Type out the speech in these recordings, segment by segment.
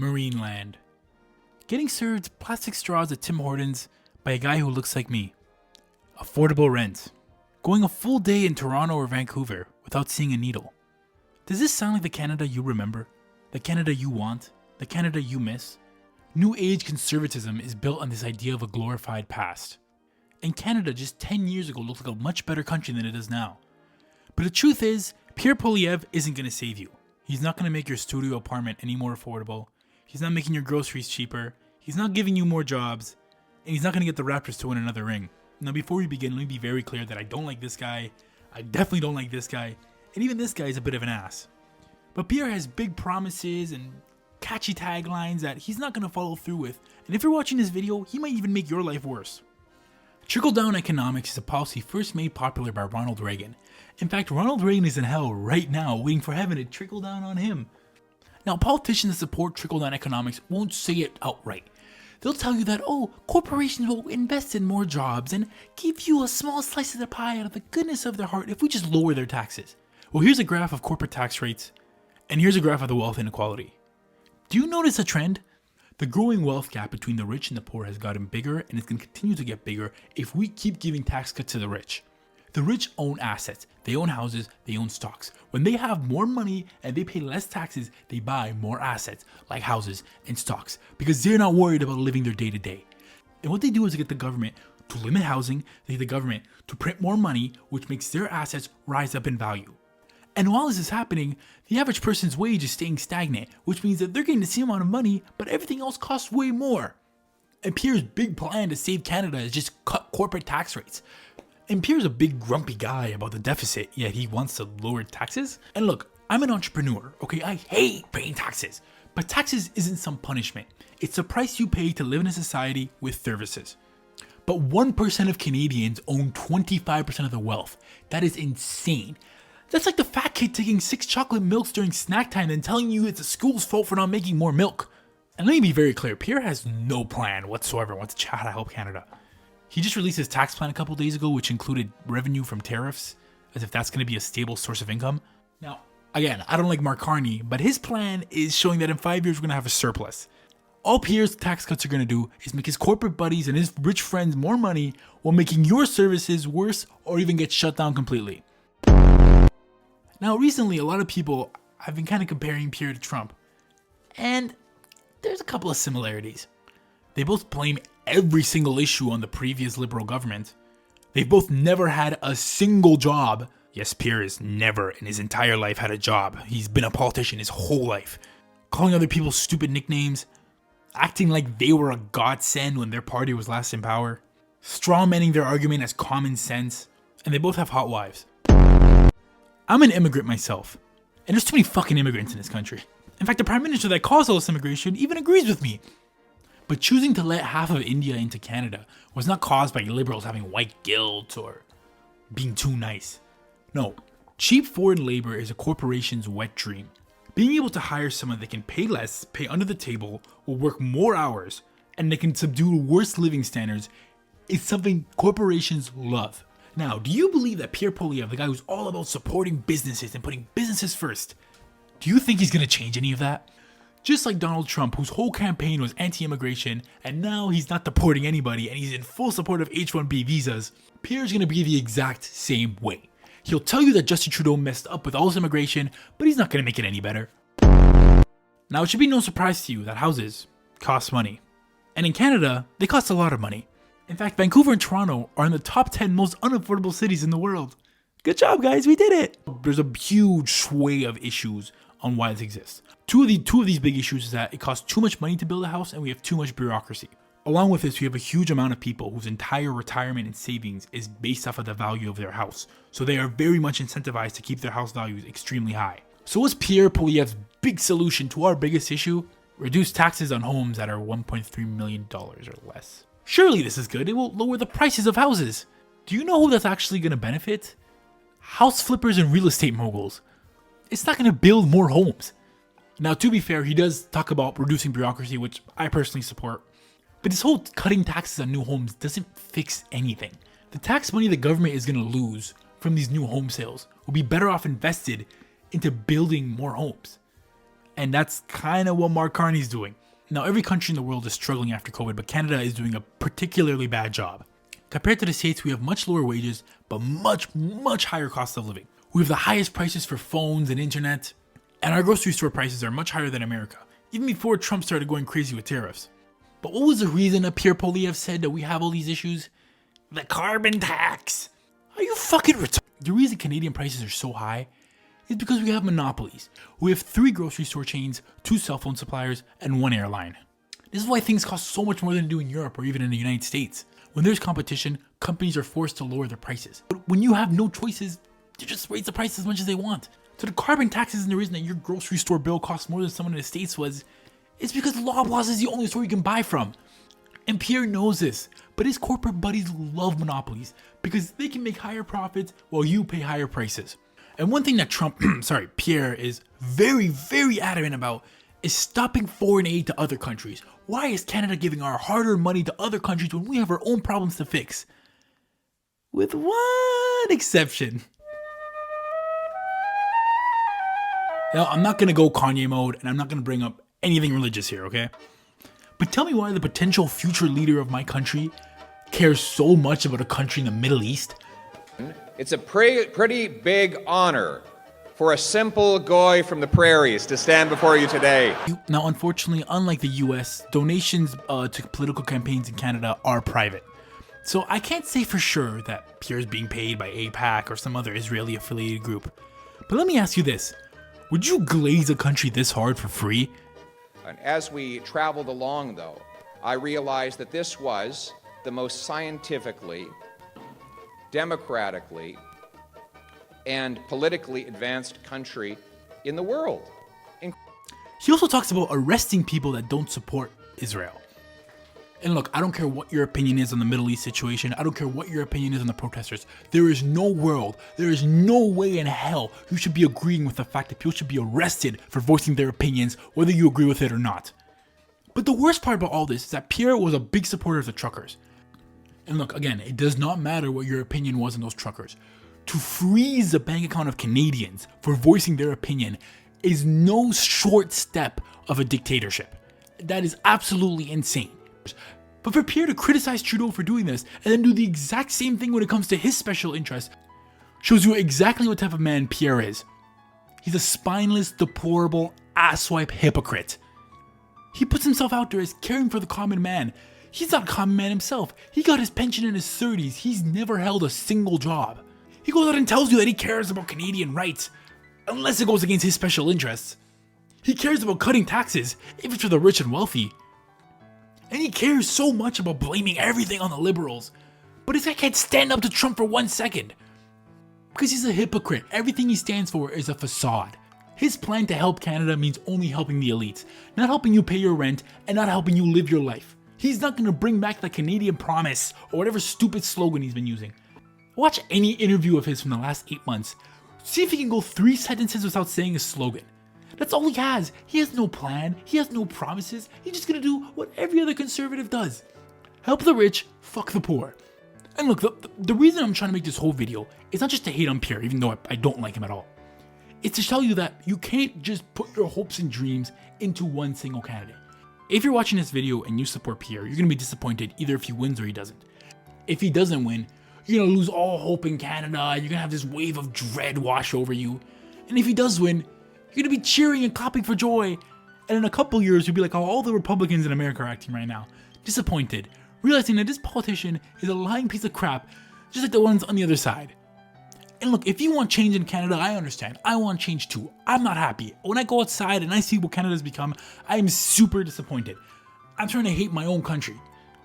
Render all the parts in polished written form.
Marine land. Getting served plastic straws at Tim Hortons by a guy who looks like me. Affordable rent. Going a full day in Toronto or Vancouver without seeing a needle. Does this sound like the Canada you remember? The Canada you want? The Canada you miss? New age conservatism is built on this idea of a glorified past. And Canada just 10 years ago looked like a much better country than it does now. But the truth is, Pierre Pollieverre isn't going to save you. He's not going to make your studio apartment any more affordable. He's not making your groceries cheaper. He's not giving you more jobs. And he's not going to get the Raptors to win another ring. Now before we begin, let me be very clear that I don't like this guy. I definitely don't like this guy. And even this guy is a bit of an ass. But Pierre has big promises and catchy taglines that he's not going to follow through with. And if you're watching this video, he might even make your life worse. Trickle-down economics is a policy first made popular by Ronald Reagan. In fact, Ronald Reagan is in hell right now, waiting for heaven to trickle down on him. Now, politicians that support trickle-down economics won't say it outright. They'll tell you that, oh, corporations will invest in more jobs and give you a small slice of the pie out of the goodness of their heart if we just lower their taxes. Well, here's a graph of corporate tax rates, and here's a graph of the wealth inequality. Do you notice a trend? The growing wealth gap between the rich and the poor has gotten bigger, and it's going to continue to get bigger if we keep giving tax cuts to the rich. The rich own assets, they own houses, they own stocks. When they have more money and they pay less taxes, they buy more assets like houses and stocks because they're not worried about living their day to day. And what they do is they get the government to limit housing, they get the government to print more money, which makes their assets rise up in value. And while this is happening, the average person's wage is staying stagnant, which means that they're getting the same amount of money, but everything else costs way more. And Pierre's big plan to save Canada is just cut corporate tax rates. And Pierre's a big grumpy guy about the deficit, yet he wants to lower taxes. And look, I'm an entrepreneur, okay? I hate paying taxes. But taxes isn't some punishment. It's the price you pay to live in a society with services. But 1% of Canadians own 25% of the wealth. That is insane. That's like the fat kid taking 6 chocolate milks during snack time and telling you it's the school's fault for not making more milk. And let me be very clear, Pierre has no plan whatsoever to how to help Canada. He just released his tax plan a couple days ago, which included revenue from tariffs, as if that's going to be a stable source of income. Now, again, I don't like Mark Carney, but his plan is showing that in 5 years we're going to have a surplus. All Pierre's tax cuts are going to do is make his corporate buddies and his rich friends more money while making your services worse or even get shut down completely. Now, recently, a lot of people have been kind of comparing Pierre to Trump, and there's a couple of similarities. They both blame every single issue on the previous Liberal government. They've both never had a single job. Yes, Pierre has never in his entire life had a job. He's been a politician his whole life. Calling other people stupid nicknames, acting like they were a godsend when their party was last in power, strawmanning their argument as common sense, and they both have hot wives. I'm an immigrant myself, and there's too many fucking immigrants in this country. In fact, the prime minister that caused all this immigration even agrees with me. But choosing to let half of India into Canada was not caused by liberals having white guilt or being too nice. No, cheap foreign labor is a corporation's wet dream. Being able to hire someone that can pay less, pay under the table, will work more hours, and they can subdue worse living standards is something corporations love. Now, do you believe that Pierre Pollieverre, the guy who's all about supporting businesses and putting businesses first, do you think he's going to change any of that? Just like Donald Trump, whose whole campaign was anti-immigration, and now he's not deporting anybody and he's in full support of H-1B visas, Pierre's going to be the exact same way. He'll tell you that Justin Trudeau messed up with all this immigration, but he's not going to make it any better. Now, it should be no surprise to you that houses cost money. And in Canada, they cost a lot of money. In fact, Vancouver and Toronto are in the top 10 most unaffordable cities in the world. Good job, guys, we did it! There's a huge sway of issues on why this exists. Two of these big issues is that it costs too much money to build a house and we have too much bureaucracy. Along with this, we have a huge amount of people whose entire retirement and savings is based off of the value of their house. So they are very much incentivized to keep their house values extremely high. So what's Pierre Pollieverre's big solution to our biggest issue? Reduce taxes on homes that are $1.3 million or less. Surely this is good, it will lower the prices of houses. Do you know who that's actually going to benefit? House flippers and real estate moguls. It's not going to build more homes. Now, to be fair, he does talk about reducing bureaucracy, which I personally support. But this whole cutting taxes on new homes doesn't fix anything. The tax money the government is going to lose from these new home sales will be better off invested into building more homes. And that's kind of what Mark Carney's doing. Now, every country in the world is struggling after COVID, but Canada is doing a particularly bad job. Compared to the States, we have much lower wages, but much higher cost of living. We have the highest prices for phones and internet, and our grocery store prices are much higher than America, even before Trump started going crazy with tariffs. But what was the reason that Pierre Pollieverre said that we have all these issues? The carbon tax. Are you fucking retarded? The reason Canadian prices are so high is because we have monopolies. We have 3 grocery store chains, 2 cell phone suppliers, and 1 airline. This is why things cost so much more than they do in Europe or even in the United States. When there's competition, companies are forced to lower their prices. But when you have no choices, they just raise the price as much as they want. So the carbon tax isn't the reason that your grocery store bill costs more than someone in the States was. It's because Loblaws is the only store you can buy from. And Pierre knows this, but his corporate buddies love monopolies because they can make higher profits while you pay higher prices. And one thing that Pierre is very adamant about is stopping foreign aid to other countries. Why is Canada giving our hard-earned money to other countries when we have our own problems to fix? With one exception. Now, I'm not going to go Kanye mode, and I'm not going to bring up anything religious here, okay? But tell me why the potential future leader of my country cares so much about a country in the Middle East. It's a pretty big honor for a simple guy from the prairies to stand before you today. Now, unfortunately, unlike the US, donations to political campaigns in Canada are private. So I can't say for sure that Pierre's being paid by AIPAC or some other Israeli affiliated group. But let me ask you this. Would you glaze a country this hard for free? And as we traveled along, though, I realized that this was the most scientifically, democratically, and politically advanced country in the world. He also talks about arresting people that don't support Israel. And look, I don't care what your opinion is on the Middle East situation. I don't care what your opinion is on the protesters. There is no way in hell you should be agreeing with the fact that people should be arrested for voicing their opinions, whether you agree with it or not. But the worst part about all this is that Pierre was a big supporter of the truckers. And look, again, it does not matter what your opinion was on those truckers. To freeze the bank account of Canadians for voicing their opinion is no short step of a dictatorship. That is absolutely insane. But for Pierre to criticize Trudeau for doing this and then do the exact same thing when it comes to his special interests shows you exactly what type of man Pierre is. He's a spineless, deplorable, asswipe hypocrite. He puts himself out there as caring for the common man. He's not a common man himself. He got his pension in his 30s. He's never held a single job. He goes out and tells you that he cares about Canadian rights, unless it goes against his special interests. He cares about cutting taxes, if it's for the rich and wealthy. And he cares so much about blaming everything on the Liberals. But this guy can't stand up to Trump for 1 second. Because he's a hypocrite. Everything he stands for is a facade. His plan to help Canada means only helping the elites, not helping you pay your rent and not helping you live your life. He's not going to bring back the Canadian promise or whatever stupid slogan he's been using. Watch any interview of his from the last 8 months. See if he can go 3 sentences without saying a slogan. That's all he has. He has no plan. He has no promises. He's just going to do what every other conservative does. Help the rich, fuck the poor. And look, the reason I'm trying to make this whole video is not just to hate on Pierre, even though I don't like him at all. It's to tell you that you can't just put your hopes and dreams into one single candidate. If you're watching this video and you support Pierre, you're going to be disappointed either if he wins or he doesn't. If he doesn't win, you're going to lose all hope in Canada. You're going to have this wave of dread wash over you. And if he does win, you're going to be cheering and clapping for joy. And in a couple years, you'll be like how all the Republicans in America are acting right now. Disappointed. Realizing that this politician is a lying piece of crap, just like the ones on the other side. And look, if you want change in Canada, I understand. I want change too. I'm not happy. When I go outside and I see what Canada's become, I am super disappointed. I'm trying to hate my own country.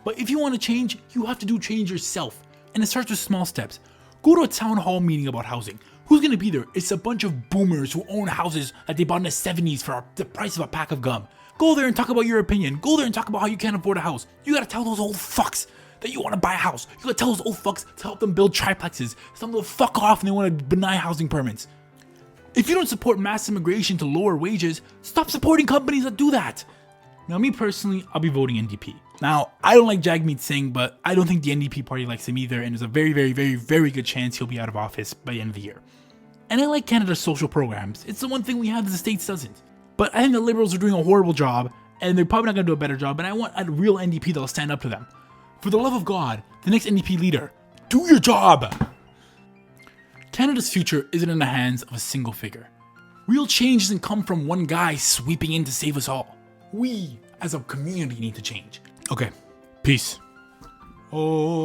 But if you want to change, you have to do change yourself. And it starts with small steps. Go to a town hall meeting about housing. Who's going to be there? It's a bunch of boomers who own houses that they bought in the 70s for the price of a pack of gum. Go there and talk about your opinion. Go there and talk about how you can't afford a house. You got to tell those old fucks that you want to buy a house. You gotta tell those old fucks to help them build triplexes. Tell them to fuck off and they want to deny housing permits. If you don't support mass immigration to lower wages, stop supporting companies that do that. Now, me personally, I'll be voting NDP. Now, I don't like Jagmeet Singh, but I don't think the NDP party likes him either, and there's a very good chance he'll be out of office by the end of the year. And I like Canada's social programs. It's the one thing we have that the States doesn't. But I think the Liberals are doing a horrible job, and they're probably not going to do a better job, and I want a real NDP that will stand up to them. For the love of God, the next NDP leader, do your job! Canada's future isn't in the hands of a single figure. Real change doesn't come from one guy sweeping in to save us all. We, as a community, need to change. Okay, peace. Oh.